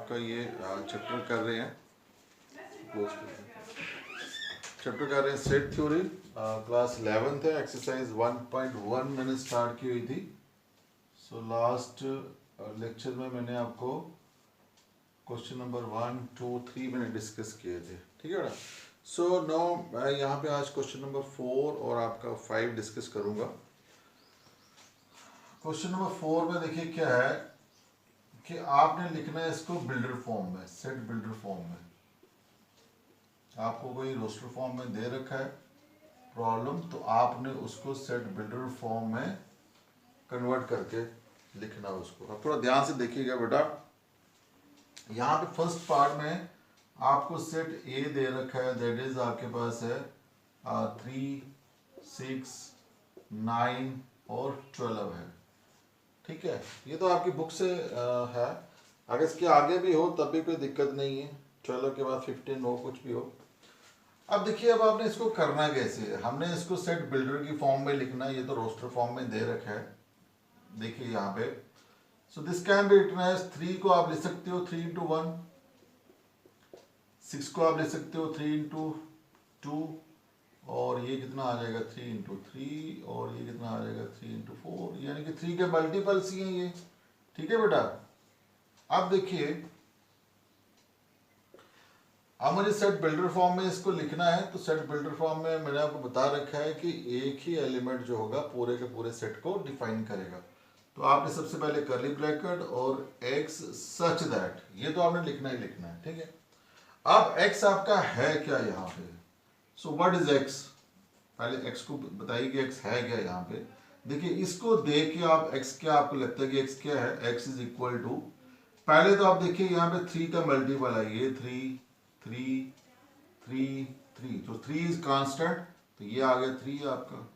आपका ये चैप्टर कर रहे हैं चैप्टर कर रहे हैं सेट थ्योरी, क्लास 11th है। एक्सरसाइज 1.1 मैंने स्टार्ट की हुई थी। सो लास्ट लेक्चर में मैंने आपको क्वेश्चन नंबर 1, 2, 3 मैंने डिस्कस किए थे, ठीक है ना। सो नो मैं यहाँ पे आज क्वेश्चन नंबर 4 और आपका 5 डिस्कस करूँगा। क्वेश्चन नंबर 4 में देखिए क्या है कि आपने लिखना है इसको बिल्डर फॉर्म में, सेट बिल्डर फॉर्म में। आपको कोई रोस्टर फॉर्म में दे रखा है प्रॉब्लम, तो आपने उसको सेट बिल्डर फॉर्म में कन्वर्ट करके लिखना उसको। अब थोड़ा ध्यान से देखिएगा बेटा, यहाँ पे फर्स्ट पार्ट में आपको सेट ए दे रखा है, दैट इज आपके पास है 3, 6, 9 और 12 है, ठीक है। ये तो आपकी बुक से है, अगर इसके आगे भी हो तब भी कोई दिक्कत नहीं है, 12 के बाद 15 हो, कुछ भी हो। अब देखिए, अब आपने इसको करना कैसे है। हमने इसको सेट बिल्डर की फॉर्म में लिखना है, ये तो रोस्टर फॉर्म में दे रखा है, देखिए यहाँ पे। So this can be written as 3 को आप लिख सकते हो 3 into 1, 6 को आप लिख सकते हो 3 into 2, और ये कितना आ जाएगा 3 into 3, और ये कितना आ जाएगा 3 into 4, यानी कि 3 के मल्टीपल्स ही हैं ये, ठीक है बेटा। अब देखिए, अब मुझे सेट बिल्डर फॉर्म में इसको लिखना है, तो सेट बिल्डर फॉर्म में मैंने आपको बता रखा है कि एक ही एलिमेंट जो होगा पूरे के पूरे सेट को डिफाइन करेगा। तो आपने सबसे पहले कर्ली ब्रैकेट और x सच दैट, ये तो आपने लिखना ही लिखना है, ठीक है। अब x आपका है क्या यहाँ पे, सो व्हाट इज x, पहले x को बताइए कि x है क्या यहाँ पे। देखिए, इसको देख के आप x क्या आपको लगता है कि x क्या है, x इज इक्वल टू, पहले तो आप देखिए यहाँ पे 3 का मल्टीपल है, ये 3, 3, 3, 3, तो 3 इज कांस्टेंट, तो ये आ गया 3 आपका।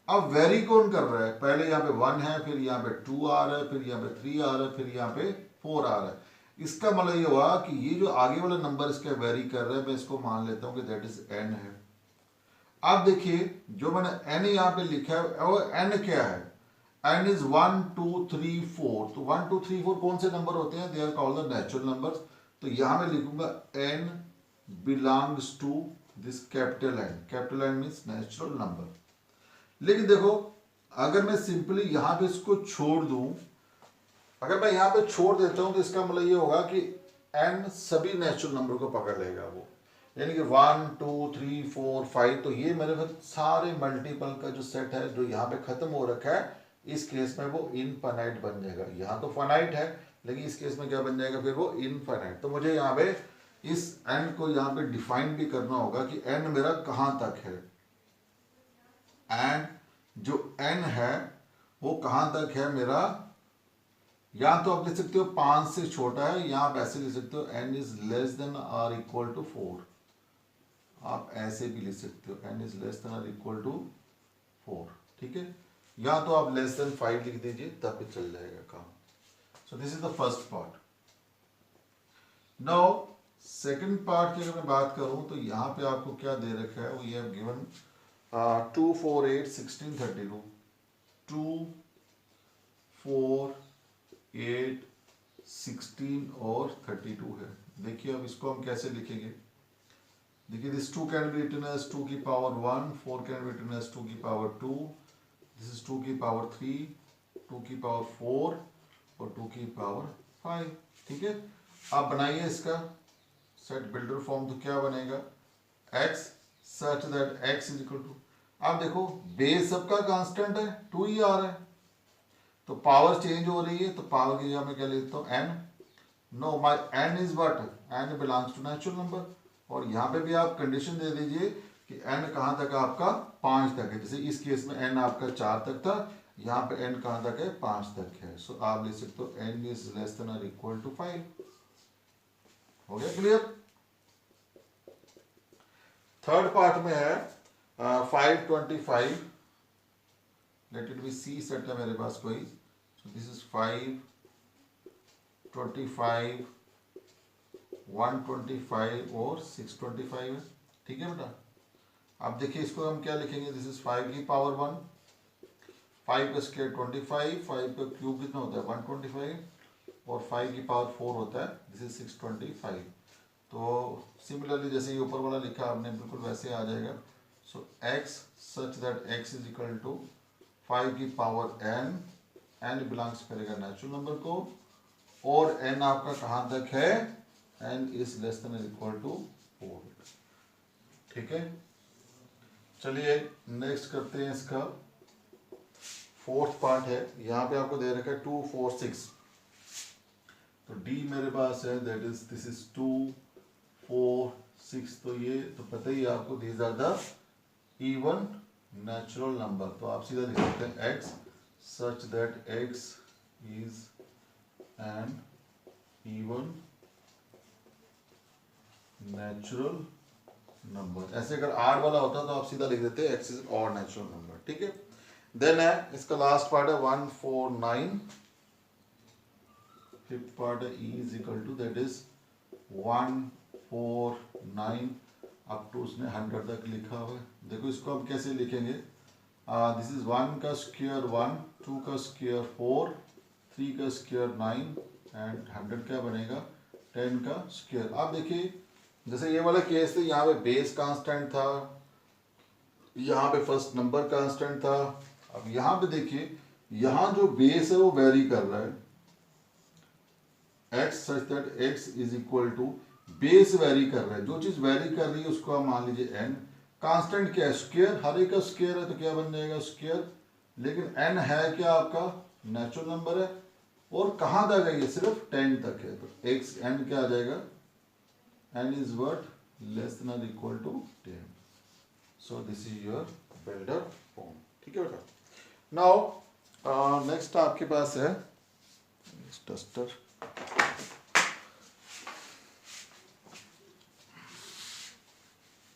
अब वेरी कौन कर रहा है, पहले यहाँ पे 1 है, फिर यहाँ पे 2 आ रहा है, फिर यहाँ पे 3 आ रहा है, फिर यहाँ पे 4 आ रहा है। इसका मतलब ये हुआ कि ये जो आगे वाला नंबर इसका वेरी कर रहा है, मैं इसको मान लेता हूँ कि दैट इज n है। अब देखिए, जो मैंने n यहाँ पे लिखा है वो n क्या है, n इज 1, 2, 3, 4, तो 1, 2, 3, 4 कौन से नंबर होते हैं, they are called the natural numbers. तो यहाँ मैं लिखूंगा n belongs to this capital N, capital N means natural number। लेकिन देखो, अगर मैं सिंपली यहाँ पे इसको छोड़ दूं, अगर मैं यहाँ पे छोड़ देता हूं, तो इसका मतलब ये होगा कि n सभी नेचुरल नंबर को पकड़ लेगा वो, यानी कि 1, 2, 3, 4, 5, तो ये मेरे पास सारे मल्टीपल का जो सेट है जो यहाँ पे खत्म हो रखा है, इस केस में वो इनफाइनाइट बन जाएगा। यहाँ तो फाइनाइट है, लेकिन इस केस में क्या बन जाएगा, फिर वो इनफाइनाइट। तो मुझे यहाँ पे इस n को यहाँ पे डिफाइन भी करना होगा कि n मेरा कहां तक है, एंड जो n है वो कहां तक है मेरा। या तो आप लिख सकते हो 5 से छोटा है, या आप ऐसे लिख सकते हो n is less than or equal to 4, आप ऐसे भी लिख सकते हो n is less than or equal to 4, ठीक है। या तो आप लेस देन 5 लिख दीजिए, तब भी चल जाएगा काम। So this is the first part. Now second part की अगर मैं बात करूं, तो यहाँ पे आपको क्या दे रखा है, वो ये गिवन 2, 4, 8, 16, 32, 2, 4, 8, 16 और 32 है। देखिए, अब इसको हम कैसे लिखेंगे। देखिए, this 2 can be written as 2 की power 1, 4 can be written as 2 की पावर 2, दिस इज 2 की पावर 3, 2 की पावर 4 और 2 की पावर 5, ठीक है। आप बनाइए इसका सेट बिल्डर फॉर्म, तो क्या बनेगा, x such that x is equal to, आप देखो बेस सबका कांस्टेंट है, 2 ही आ रहा है, तो पावर चेंज हो रही है, तो पावर की जगह मैं क्या लिखता हूँ n। No, my n is what, n belongs to natural number. और यहाँ पे भी आप कंडीशन दे दीजिए कि n कहाँ तक है आपका, 5 तक है। जैसे इस केस में n आपका 4 तक था, यहाँ पे n कहाँ तक है, 5 तक है। सो आप लिख सकते हो n इज लेस देन और इक्वल टू 5। हो गया क्लियर। थर्ड पार्ट में है 525, let it be C set है मेरे पास कोई, सो दिस इज 5, 25, 125 और 625 है, ठीक है बेटा। अब देखिए, इसको हम क्या लिखेंगे, दिस इज 5 की पावर 1, 5 का स्क्वायर 25, 5 का क्यूब कितना होता है 125, और 5 की पावर 4 होता है, दिस इज 625। तो सिमिलरली जैसे ये ऊपर वाला लिखा आपने बिल्कुल वैसे आ जाएगा। So x such that x is equal to 5 की पावर n, n बिलोंग्स करेगा नेचुरल नंबर को, और n आपका कहाँ तक है, n is less than equal to 4। ठीक है, चलिए नेक्स्ट करते हैं। इसका फोर्थ पार्ट है, यहाँ पे आपको दे रखा है 2 4 6। तो d मेरे पास है, दैट इज दिस इज 2 4 6। तो ये तो पता ही है आपको, these are the even natural number. तो आप सीधा लिख सकते हैं x such that x is an even natural number. ऐसे अगर आर वाला होता तो आप सीधा लिख देते x is odd natural number. ठीक है, देन है इसका लास्ट पार्ट है 1 4 9। फिफ्थ पार्ट है e is equal to that is 1 4 9 up to उसने 100 तक लिखा हुआ है। देखो इसको हम कैसे लिखेंगे, दिस इज 1 का स्क्वायर 1, 2 का स्क्वायर 4, 3 का स्क्वायर 9 एंड 100 क्या बनेगा 10 का स्क्वायर। आप देखिए जैसे ये वाला केस था, यहाँ पे बेस कांस्टेंट था, यहाँ पे फर्स्ट नंबर कांस्टेंट था। अब यहाँ पे देखिए, यहाँ जो बेस है वो वेरी कर रहा है, x such that x is equal to, base vary कर रहा है, जो चीज वेरी कर रही है उसको आप मान लीजिए n। कांस्टेंट क्या है, स्क्वायर, हर एक का स्क्वायर है तो क्या बन जाएगा स्क्वायर। लेकिन n है क्या आपका नेचुरल नंबर है, और कहाँ तक है ये, सिर्फ 10 तक है। तो x n क्या आ जाएगा, n is what less than or equal to 10. So this is your builder form. ठीक है बेटा। Now next आपके पास है डस्टर।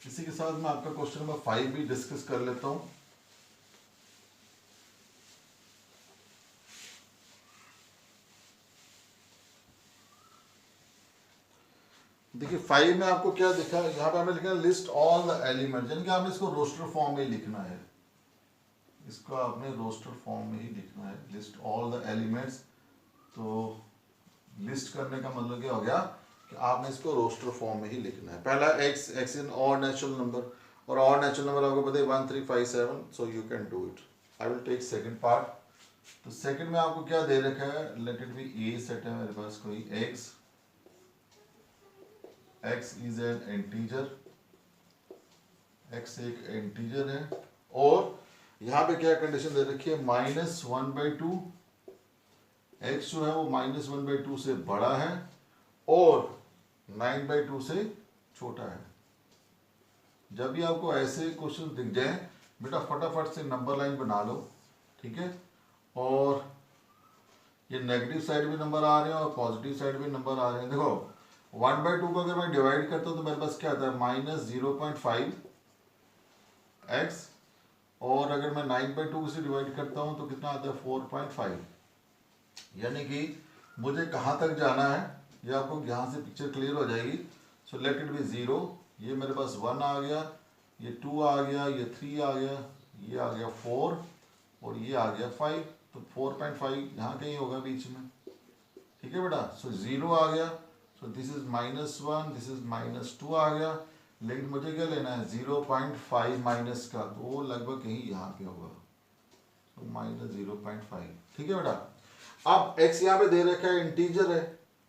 इसी के साथ मैं आपका क्वेश्चन नंबर 5 भी डिस्कस कर लेता हूँ। देखिए 5 में आपको क्या दिखा, यहाँ पे हमने लिखा लिस्ट ऑल द एलिमेंट, यानी कि आपने इसको रोस्टर फॉर्म में ही लिखना है, इसको आपने रोस्टर फॉर्म में ही लिखना है, लिस्ट ऑल द एलिमेंट्स। तो लिस्ट करने का मतलब क्या हो गया कि आपने इसको रोस्टर फॉर्म में ही लिखना है। पहला x in odd natural number, और ऑड नेचुरल नंबर आपको पता है 1 3 5 7, so you can do it. I will take second part. तो सेकंड में आपको क्या दे रखा है, let it be a set है मेरे पास कोई x is an integer, x एक इंटीजर है, और यहाँ पे क्या कंडीशन दे रखी है, -1/2। x जो है वो -1/2 से बड़ा है और 9/2 से छोटा है। जब भी आपको ऐसे क्वेश्चन दिख जाए बेटा, फटाफट से नंबर लाइन बना लो। ठीक है, और ये नेगेटिव साइड भी नंबर आ रहे हैं और पॉजिटिव साइड भी नंबर आ रहे हैं। देखो 1/2 को अगर मैं डिवाइड करता हूँ तो मेरे पास क्या आता है -0.5 x, और अगर मैं 9/2 से डिवाइड करता हूँ तो कितना आता है 4.5। यानी कि मुझे कहाँ तक जाना है, ये आपको यहाँ से पिक्चर क्लियर हो जाएगी। सो लेट इट बी 0, ये मेरे पास 1 आ गया, ये 2 आ गया, ये 3 आ गया, ये आ गया 4, और ये आ गया 5। तो 4.5 यहाँ कहीं होगा बीच में। ठीक है बेटा, सो 0 आ गया, so this is -1, this is -2 आ गया। लेकिन मुझे क्या लेना है 0.5 माइनस का, तो वो लगभग कहीं यहाँ पे होगा, तो -0.5। ठीक है बेटा। अब x यहाँ पे दे रखा है इंटीजर है,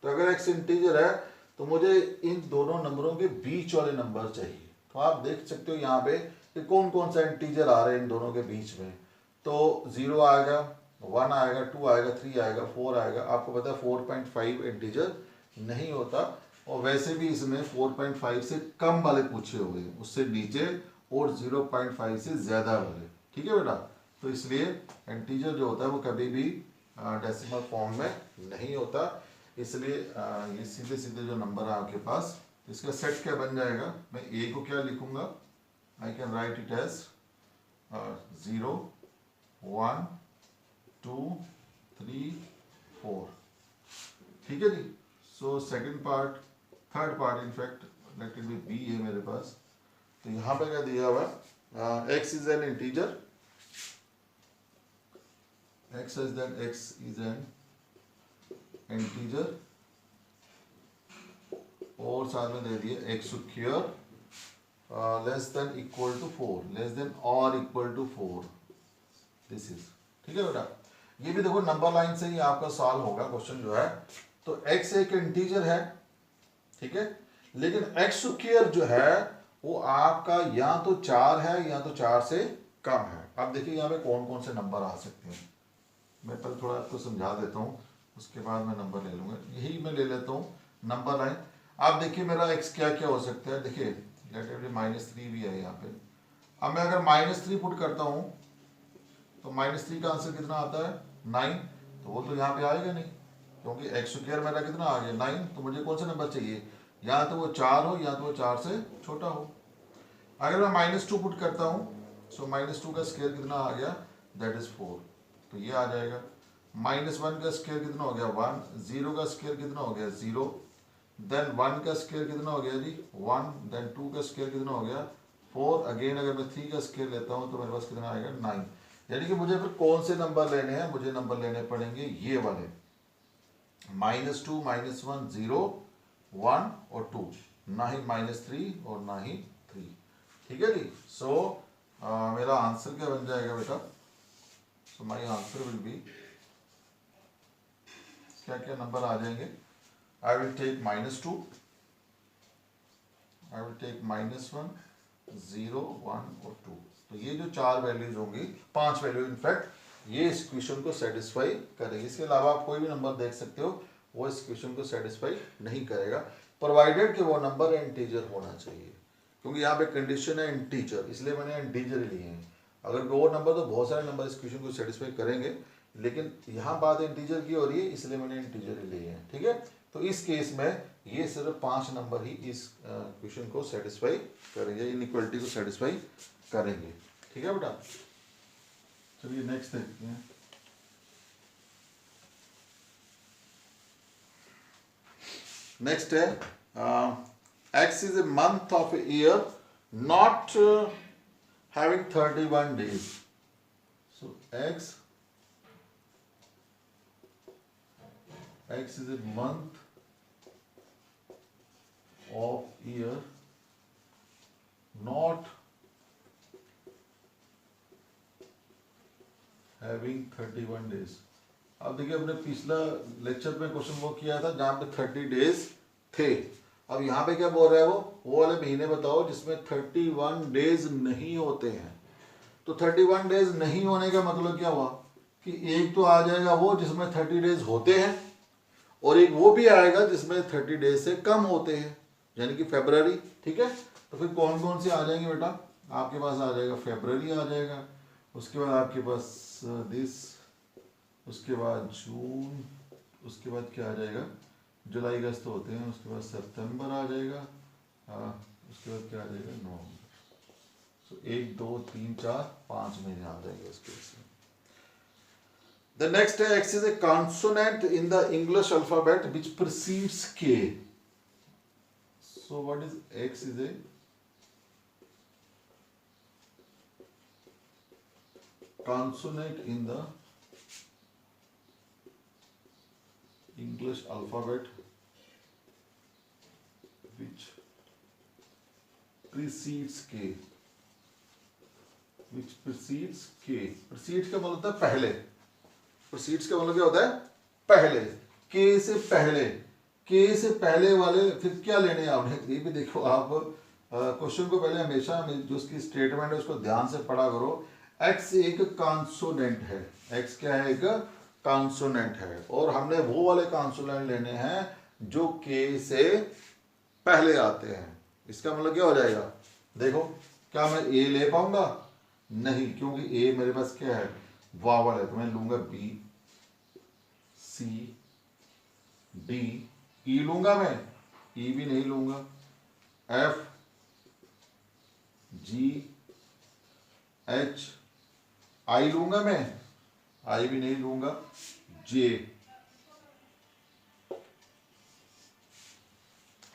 तो अगर x इंटीजर है तो मुझे इन दोनों नंबरों के बीच वाले नंबर चाहिए। तो आप देख सकते हो यहाँ पे कि कौन कौन सा इंटीजर आ रहे हैं इन दोनों के बीच में। तो 0 आएगा, 1 आएगा, 2 आएगा, 3 आएगा, 4 आएगा। आपको पता है 4.5 इंटीजर नहीं होता, और वैसे भी इसमें 4.5 से कम वाले पूछे हुए हैं, उससे नीचे और 0.5 से ज़्यादा वाले। ठीक है बेटा, तो इसलिए इंटीजर जो होता है वो कभी भी डेसिमल फॉर्म में नहीं होता। इसलिए ये सीधे सीधे जो नंबर है आपके पास, इसका सेट क्या बन जाएगा, मैं ए को क्या लिखूंगा, I can write it as 0 1 2 3 4। ठीक है जी। So second part, third part in fact let it be B है मेरे पास। तो यहाँ पे क्या दिया हुआ है, x is an integer, x says that x is an integer और साथ में दे दिए x square less than equal to 4, less than और इक्वल टू 4, दिस इज। ठीक है बेटा, ये भी देखो नंबर लाइन से ही आपका सॉल्व होगा क्वेश्चन जो है। तो x एक इंटीजर है, ठीक है, लेकिन एक्स स्क्वायर जो है वो आपका या तो 4 है या तो 4 से कम है। अब देखिए यहाँ पे कौन कौन से नंबर आ सकते हैं, मैं पहले थोड़ा आपको समझा देता हूँ, उसके बाद मैं नंबर ले लूँगा। यही मैं ले लेता हूँ नंबर लाइन। आप देखिए मेरा x क्या क्या हो सकता है, देखिए -3 भी है यहाँ पे। अब मैं अगर -3 पुट करता हूँ तो -3 का आंसर कितना आता है 9, तो वो तो यहाँ पे आएगा नहीं, क्योंकि एक्स स्क्वायर मेरा कितना आ गया 9। तो मुझे कौन सा नंबर चाहिए, या तो वो 4 हो या तो वो 4 से छोटा हो। अगर मैं -2 पुट करता हूँ, सो -2 का स्क्वायर कितना आ गया, दैट इज 4, तो ये आ जाएगा। -1 का स्क्वायर कितना हो गया 1, 0 का स्क्वायर कितना हो गया 0, देन 1 का स्क्वायर कितना हो गया जी 1, देन 2 का स्क्वायर कितना हो गया 4, अगेन अगर मैं 3 का स्क्वायर लेता हूँ तो मेरे पास कितना आएगा 9। यानी कि मुझे फिर कौन से नंबर लेने हैं, मुझे नंबर लेने पड़ेंगे ये वाले, -2, -1, 0, 1 और 2, ना ही -3 और ना ही 3। ठीक है जी। सो मेरा आंसर क्या बन जाएगा बेटा, so my answer will be, क्या क्या नंबर आ जाएंगे, I will take -2, I will take -1, 0, 1 और 2। तो ये जो 4 वैल्यूज होंगी, 5 वैल्यू इनफैक्ट, ये इस क्वेश्चन को सेटिस्फाई करेगी। इसके अलावा आप कोई भी नंबर देख सकते हो, वो इस क्वेश्चन को सेटिस्फाई नहीं करेगा, प्रोवाइडेड कि वो नंबर इंटीजर होना चाहिए, क्योंकि यहाँ पे कंडीशन है इंटीजर, इसलिए मैंने इंटीजर लिए हैं। अगर वो नंबर, तो बहुत सारे नंबर इस क्वेश्चन को सेटिस्फाई करेंगे, लेकिन यहाँ बात इंटीजर की हो रही है, इसलिए मैंने इंटीजर ही लिए हैं। ठीक है, तो इस केस में ये सिर्फ 5 नंबर ही इस क्वेश्चन को सेटिस्फाई करेंगे, इनइक्वालिटी को सेटिस्फाई करेंगे। ठीक है बेटा, चलिए नेक्स्ट देखते हैं। नेक्स्ट है x is a month of a year not having 31 days. So x is a month of year not having 31 days. अब देखिए, अपने पिछला लेक्चर में क्वेश्चन वो किया था जहाँ पे 30 डेज थे। अब यहाँ पे क्या बोल रहा है, वो वाले महीने बताओ जिसमें 31 डेज नहीं होते हैं। तो 31 डेज नहीं होने का मतलब क्या हुआ कि एक तो आ जाएगा वो जिसमें 30 डेज होते हैं, और एक वो भी आएगा जिसमें 30 डेज से कम होते हैं, यानी कि फरवरी। ठीक है, तो फिर कौन कौन से आ जाएंगे बेटा, आपके पास आ जाएगा फरवरी आ जाएगा, उसके बाद आपके पास दिस, उसके बाद जून, उसके बाद क्या आ जाएगा, जुलाई अगस्त होते हैं, उसके बाद सितंबर आ जाएगा, उसके बाद क्या आ जाएगा नवंबर। सो 1, 2, 3, 4, 5 महीने आ जाएंगे उसके इसमें। The next है X is a consonant in the English alphabet which precedes K. So what is X is a consonant in the English alphabet which precedes K. Which precedes K. Precedes का मतलब होता है पहले। Precedes का मतलब क्या होता है पहले, K से पहले। K से पहले वाले फिर क्या लेने हैं आपने, ये भी देखो आप क्वेश्चन को पहले हमेशा जो उसकी स्टेटमेंट है उसको ध्यान से पढ़ा करो। X एक कॉन्सोनेंट है, X क्या है, एक कॉन्सोनेंट है, और हमने वो वाले कॉन्सोनेंट लेने हैं जो K से पहले आते हैं। इसका मतलब क्या हो जाएगा, देखो क्या मैं A ले पाऊंगा, नहीं, क्योंकि A मेरे पास क्या है वावल है, तो मैं लूंगा B, C, D, E लूंगा मैं, E भी नहीं लूंगा, F, G, H, I लूंगा मैं, I भी नहीं लूंगा, J,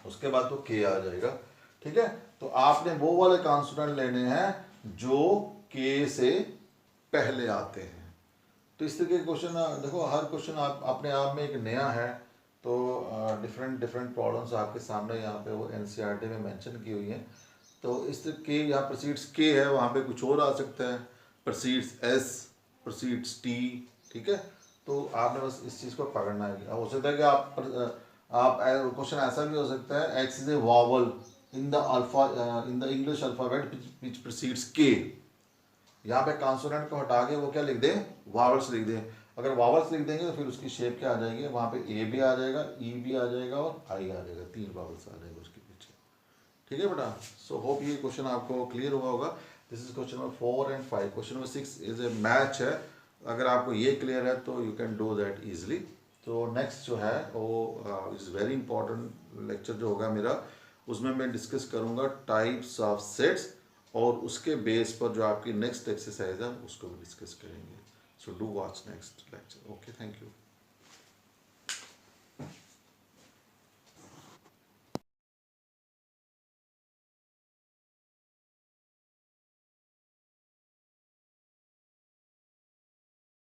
उसके बाद तो K आ जाएगा। ठीक है, तो आपने वो वाले कॉन्सोनेंट लेने हैं जो K से पहले आते हैं। तो इस तरीके के क्वेश्चन देखो, हर क्वेश्चन आप अपने आप में एक नया है, तो डिफरेंट डिफरेंट प्रॉब्लम्स आपके सामने यहाँ पे वो एनसीईआरटी में मेंशन की हुई हैं। तो इस तरह के यहाँ प्रोसीड्स के है, वहाँ पे कुछ और आ सकता है, प्रोसीड्स एस, प्रोसीड्स टी, ठीक है। तो आपने बस इस चीज़ को पकड़ना है। अब हो सकता है कि आप क्वेश्चन ऐसा भी हो सकता है, x is a vowel in the alpha in the English alphabet which proceeds के। यहाँ पे कॉन्सोनेंट को हटा के वो क्या लिख दें, वावल्स लिख दें। अगर वावल्स लिख देंगे तो फिर उसकी शेप क्या आ जाएगी, वहाँ पे ए भी आ जाएगा, ई भी आ जाएगा और आई आ जाएगा, 3 वावल्स आ जाएगा उसके पीछे, ठीक है बेटा। सो होप ये क्वेश्चन आपको क्लियर हुआ होगा। This is question number 4 and 5। Question number 6 is a match है। अगर आपको ये क्लियर है तो you can do that easily. तो नेक्स्ट जो है वो इज़ वेरी इंपॉर्टेंट लेक्चर जो होगा मेरा, उसमें मैं डिस्कस करूँगा टाइप्स ऑफ सेट्स, और उसके बेस पर जो आपकी नेक्स्ट एक्सरसाइज है उसको भी डिस्कस करेंगे। So do watch next lecture. Okay, thank you.